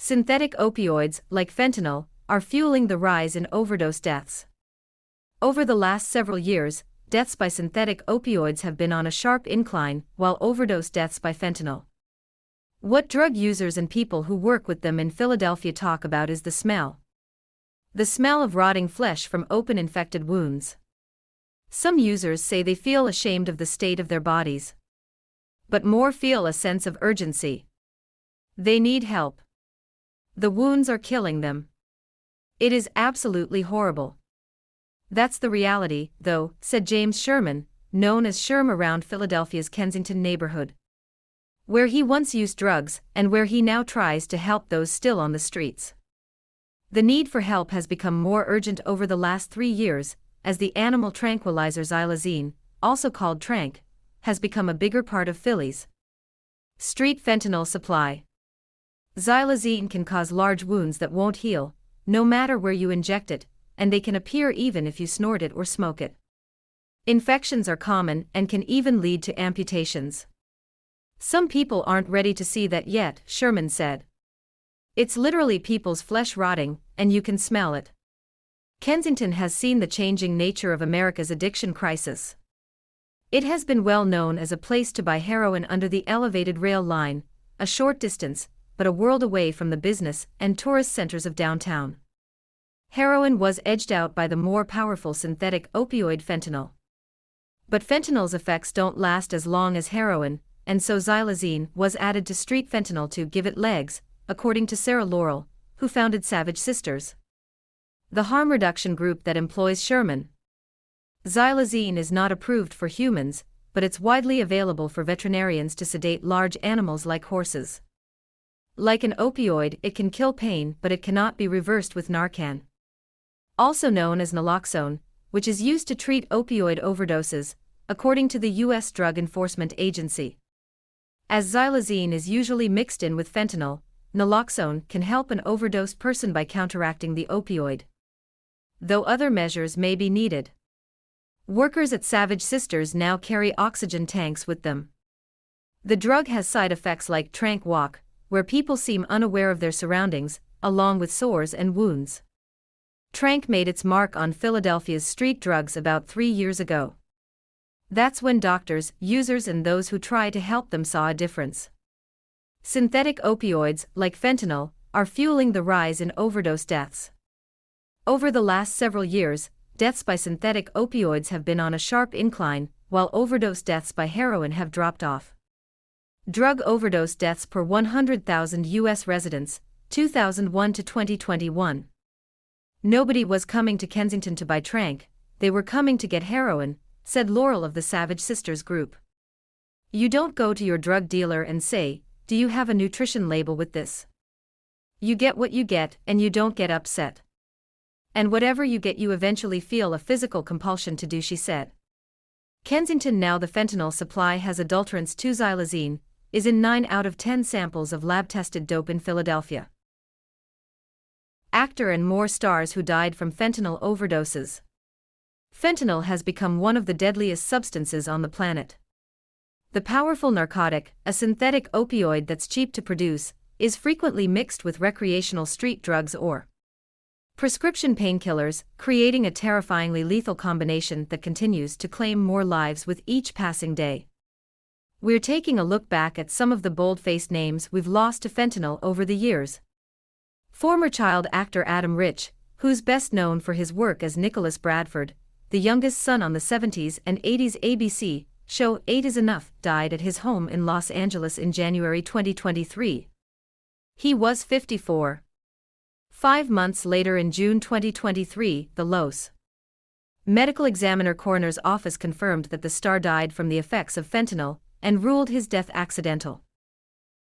Synthetic opioids, like fentanyl, are fueling the rise in overdose deaths. Over the last several years, deaths by synthetic opioids have been on a sharp incline, while overdose deaths by fentanyl. What drug users and people who work with them in Philadelphia talk about is the smell. The smell of rotting flesh from open infected wounds. Some users say they feel ashamed of the state of their bodies. But more feel a sense of urgency. They need help. The wounds are killing them. It is absolutely horrible. That's the reality, though, said James Sherman, known as Sherm around Philadelphia's Kensington neighborhood, where he once used drugs and where he now tries to help those still on the streets. The need for help has become more urgent over the last 3 years, as the animal tranquilizer xylazine, also called Tranq, has become a bigger part of Philly's street fentanyl supply. Xylazine can cause large wounds that won't heal, no matter where you inject it, and they can appear even if you snort it or smoke it. Infections are common and can even lead to amputations. Some people aren't ready to see that yet, Sherman said. It's literally people's flesh rotting, and you can smell it. Kensington has seen the changing nature of America's addiction crisis. It has been well known as a place to buy heroin under the elevated rail line, a short distance, but a world away from the business and tourist centers of downtown. Heroin was edged out by the more powerful synthetic opioid fentanyl. But fentanyl's effects don't last as long as heroin, and so xylazine was added to street fentanyl to give it legs, according to Sarah Laurel, who founded Savage Sisters, the harm reduction group that employs Sherman. Xylazine is not approved for humans, but it's widely available for veterinarians to sedate large animals like horses. Like an opioid, it can kill pain, but it cannot be reversed with Narcan, also known as naloxone, which is used to treat opioid overdoses, according to the U.S. Drug Enforcement Agency. As xylazine is usually mixed in with fentanyl, naloxone can help an overdosed person by counteracting the opioid, though other measures may be needed. Workers at Savage Sisters now carry oxygen tanks with them. The drug has side effects like tranq walk, where people seem unaware of their surroundings, along with sores and wounds. Tranq made its mark on Philadelphia's street drugs about 3 years ago. That's when doctors, users and those who try to help them saw a difference. Synthetic opioids, like fentanyl, are fueling the rise in overdose deaths. Over the last several years, deaths by synthetic opioids have been on a sharp incline, while overdose deaths by heroin have dropped off. Drug overdose deaths per 100,000 U.S. residents, 2001 to 2021. Nobody was coming to Kensington to buy Tranq, they were coming to get heroin, said Laurel of the Savage Sisters group. You don't go to your drug dealer and say, "Do you have a nutrition label with this?" You get what you get and you don't get upset. And whatever you get you eventually feel a physical compulsion to do, she said. Kensington now the fentanyl supply has adulterants to xylazine, is in 9 out of 10 samples of lab-tested dope in Philadelphia. Actor and more stars who died from fentanyl overdoses. Fentanyl has become one of the deadliest substances on the planet. The powerful narcotic, a synthetic opioid that's cheap to produce, is frequently mixed with recreational street drugs or prescription painkillers, creating a terrifyingly lethal combination that continues to claim more lives with each passing day. We're taking a look back at some of the bold-faced names we've lost to fentanyl over the years. Former child actor Adam Rich, who's best known for his work as Nicholas Bradford, the youngest son on the 70s and 80s ABC show 8 is Enough, died at his home in Los Angeles in January 2023. He was 54. 5 months later in June 2023, the Los Medical Examiner Coroner's Office confirmed that the star died from the effects of fentanyl and ruled his death accidental.